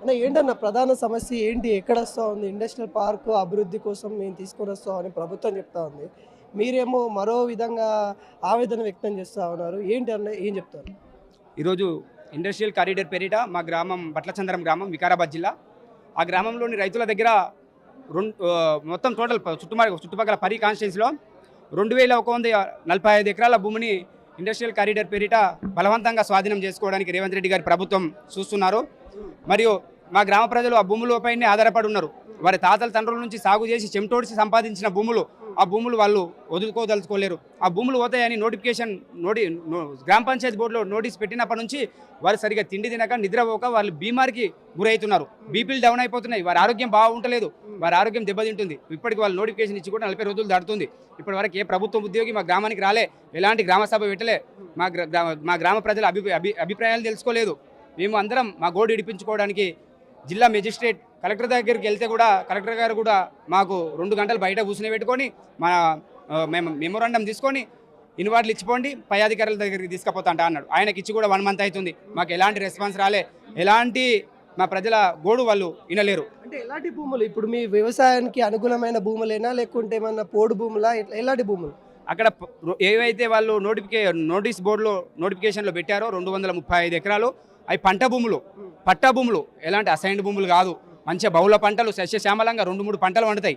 అంటే ఏంటన్న ప్రధాన సమస్య ఏంటి? ఎక్కడ వస్తా ఉంది? ఇండస్ట్రియల్ పార్క్ అభివృద్ధి కోసం మేము తీసుకొని వస్తామని ప్రభుత్వం చెప్తా ఉంది. మీరేమో మరో విధంగా ఆవేదన వ్యక్తం చేస్తా ఉన్నారు. ఏంటి అన్న ఏం చెప్తారు? ఈరోజు ఇండస్ట్రియల్ కారిడార్ పేరిట మా గ్రామం బట్లచంద్రం గ్రామం వికారాబాద్ జిల్లా. ఆ గ్రామంలోని రైతుల దగ్గర మొత్తం టోటల్ చుట్టుపక్కల 10 కాన్స్టిట్యున్సీలో 2145 ఎకరాల భూమిని ఇండస్ట్రియల్ కారిడార్ పేరిట బలవంతంగా స్వాధీనం చేసుకోవడానికి రేవంత్ రెడ్డి గారి ప్రభుత్వం చూస్తున్నారు. మరియు మా గ్రామ ప్రజలు ఆ భూములపైనే ఆధారపడి ఉన్నారు. వారి తాతల తండ్రుల నుంచి సాగు చేసి చెమటోడిసి సంపాదించిన భూములు, ఆ భూములు వాళ్ళు వదులుకోదలుచుకోలేరు. ఆ భూములు పోతాయని గ్రామ పంచాయతీ బోర్డులో నోటీస్ పెట్టినప్పటి నుంచి వారు సరిగా తిండి తినక నిద్రపోక వాళ్ళు బీమారికి గురవుతున్నారు. బీపీలు డౌన్ అయిపోతున్నాయి. వారి ఆరోగ్యం బాగుంటలేదు. వారి ఆరోగ్యం దెబ్బతింటుంది. ఇప్పటికి వాళ్ళు నోటిఫికేషన్ ఇచ్చి కూడా 40 రోజులు దాటుతుంది. ఇప్పటి వరకు ఏ ప్రభుత్వ ఉద్యోగి మా గ్రామానికి రాలే, ఎలాంటి గ్రామ సభ పెట్టలే, మా గ్రామ ప్రజల అభిప్రాయాలు తెలుసుకోలేదు. మేము అందరం మా గోడు ఇడిపించుకోవడానికి జిల్లా మెజిస్ట్రేట్ కలెక్టర్ దగ్గరికి వెళ్తే కూడా కలెక్టర్ గారు కూడా మాకు 2 గంటలు బయట కూర్చుని పెట్టుకొని మేము మెమోరాండం తీసుకొని ఇన్వార్డులు ఇచ్చిపోండి, పై అధికారుల దగ్గరికి తీసుకుపోతా అన్నాడు. ఆయనకి ఇచ్చి కూడా 1 మంత్ అవుతుంది. మాకు ఎలాంటి రెస్పాన్స్ రాలే, ఎలాంటి మా ప్రజల గోడు వాళ్ళు వినలేరు. అంటే ఎలాంటి భూములు? ఇప్పుడు మీ వ్యవసాయానికి అనుగుణమైన భూములేనా, లేకుంటే ఏమన్నా పోడు భూములా? ఎలాంటి భూములు? అక్కడ ఏవైతే వాళ్ళు నోటీస్ బోర్డులో నోటిఫికేషన్లో పెట్టారో 235 ఎకరాలు అవి పంట భూములు, పట్టా భూములు, ఎలాంటి అసైన్డ్ భూములు కాదు. మంచిగా బహుళ పంటలు సస్యశ్యామలంగా 2-3 పంటలు వండుతాయి.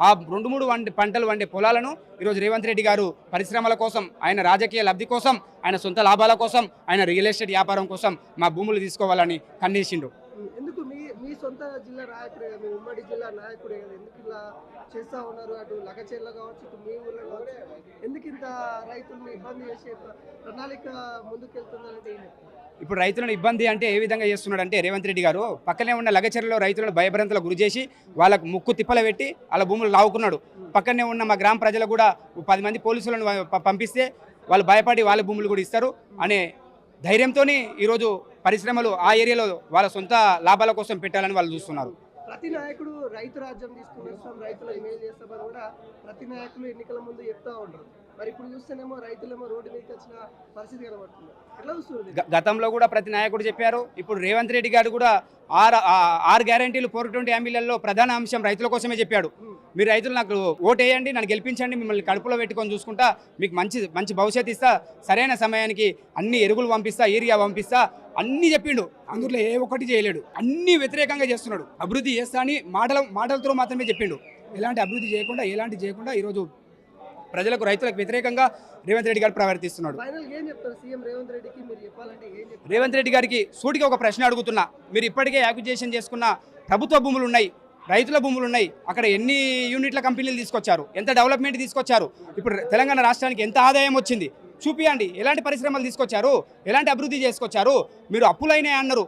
ఆ 2-3 పంటలు వండే పొలాలను ఈరోజు రేవంత్ రెడ్డి గారు పరిశ్రమల కోసం, ఆయన రాజకీయ లబ్ధి కోసం, ఆయన సొంత లాభాల కోసం, ఆయన రియల్ ఎస్టేట్ వ్యాపారం కోసం మా భూములు తీసుకోవాలని కన్నేసిండు. ఎందుకు మీ సొంత జిల్లా నాయకుడే, మీ ఉమ్మడి జిల్లా నాయకుడే కదా, ఎందుకు ఇలా చేస్తా ఉన్నారు? అటు లగచెర్ల కావచ్చు, ఇటు మీ ఊళ్ళో కావచ్చు, ఎందుకు ఇంత రైతులను ఇబ్బంది చేసే ప్రణాళిక ముందుకెళ్తుందంటే ఏం చెప్తారు? ఇప్పుడు రైతులను ఇబ్బంది అంటే ఏ విధంగా చేస్తున్నాడంటే రేవంత్ రెడ్డి గారు పక్కనే ఉన్న లగచెర్లలో రైతులను భయభ్రాంతులకు గురి చేసి వాళ్ళకు ముక్కు తిప్పల పెట్టి వాళ్ళ భూములు లావుకున్నాడు. పక్కనే ఉన్న మా గ్రామ ప్రజలు కూడా 10 మంది పోలీసులను పంపిస్తే వాళ్ళు భయపడి వాళ్ళ భూములు కూడా ఇస్తారు అనే ధైర్యంతో ఈరోజు పరిశ్రమలు ఆ ఏరియాలో వాళ్ళ సొంత లాభాల కోసం పెట్టాలని వాళ్ళు చూస్తున్నారు. ప్రతి నాయకుడు రైతు రాజ్యం తీసుకుని వస్తాం, రైతులకు మేలు చేస్తామని కూడా ప్రతి నాయకులు ఎన్నికల ముందు చెప్తా ఉంటారు. మరి ఇప్పుడు చూస్తేనేమో రైతులేమో రోడ్డు మీదకి వచ్చిన పరిస్థితి కనబడుతుంది. ఎట్లా చూస్తుంది? గతంలో కూడా ప్రతి నాయకుడు చెప్పారు. ఇప్పుడు రేవంత్ రెడ్డి గారు కూడా 6 గ్యారంటీలు 420 హామీలలో ప్రధాన అంశం రైతుల కోసమే చెప్పాడు. మీరు రైతులు నాకు ఓటేయండి, నన్ను గెలిపించండి, మిమ్మల్ని కడుపులో పెట్టుకొని చూసుకుంటా, మీకు మంచి భవిష్యత్తు ఇస్తా, సరైన సమయానికి అన్ని ఎరువులు పంపిస్తా, ఏరియా పంపిస్తా అన్నీ చెప్పిండు. అందులో ఏ ఒక్కటి చేయలేడు. అన్నీ వ్యతిరేకంగా చేస్తున్నాడు. అభివృద్ధి చేస్తా అని మాటలతో మాత్రమే చెప్పిండు. ఎలాంటి అభివృద్ధి చేయకుండా ఈరోజు ప్రజలకు, రైతులకు వ్యతిరేకంగా రేవంత్ రెడ్డి గారు ప్రవర్తిస్తున్నాడు. రేవంత్ రెడ్డి గారికి సూటిగా ఒక ప్రశ్న అడుగుతున్నా. మీరు ఇప్పటికే యాక్విజిషన్ చేసుకున్న ప్రభుత్వ భూములు ఉన్నాయి, రైతుల భూములు ఉన్నాయి. అక్కడ ఎన్ని యూనిట్ల కంపెనీలు తీసుకొచ్చారు, ఎంత డెవలప్మెంట్ తీసుకొచ్చారు, ఇప్పుడు తెలంగాణ రాష్ట్రానికి ఎంత ఆదాయం వచ్చింది చూపియండి. ఎలాంటి పరిశ్రమలు తీసుకొచ్చారు, ఎలాంటి అభివృద్ధి చేసుకొచ్చారు. మీరు అప్పులైనా అన్నారు.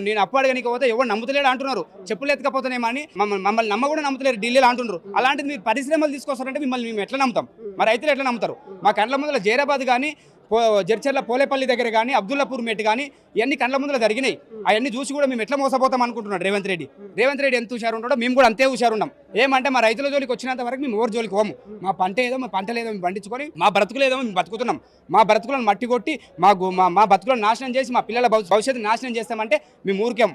నేను అప్పు అడగనికపోతే ఎవరు నమ్ముతలేడు అంటున్నారు. చెప్పులు ఎత్తకపోతేనేమని మమ్మల్ని నమ్మ కూడా నమ్ముతలేరు, ఢిల్లీలో అంటున్నారు. అలాంటిది మీరు పరిశ్రమలు తీసుకొస్తారంటే మిమ్మల్ని మేము ఎట్లా నమ్ముతాం? మా రైతులు ఎట్లా నమ్ముతారు? మా కండ్ల ముందర జైరాబాద్ కానీ, జడ్చర్ల పోలేపల్లి దగ్గర కానీ, అబ్దుల్లాపూర్ మెట్ కానీ ఇవన్నీ కండ్ల ముందర జరిగినాయి. అవన్నీ చూసి కూడా మేము ఎట్లా మోసపోతాం అనుకుంటున్నాడు రేవంత్ రెడ్డి ఎంత హుషారు ఉంటాడో మేము కూడా అంతే హుషారు ఉన్నాం. ఏమంటే మా రైతుల జోలికి వచ్చినంత వరకు మేము ఎవరి జోలికి పోము. మా పంటలు ఏదో మేము పండించుకొని మా బ్రతుకులు ఏదో మేము బతుకుతున్నాం. మా బ్రతుకులను మట్టి కొట్టి మా బతుకులను నాశనం చేసి మా పిల్లల భవిష్యత్తు నాశనం చేస్తామంటే మేము ఊరికేం.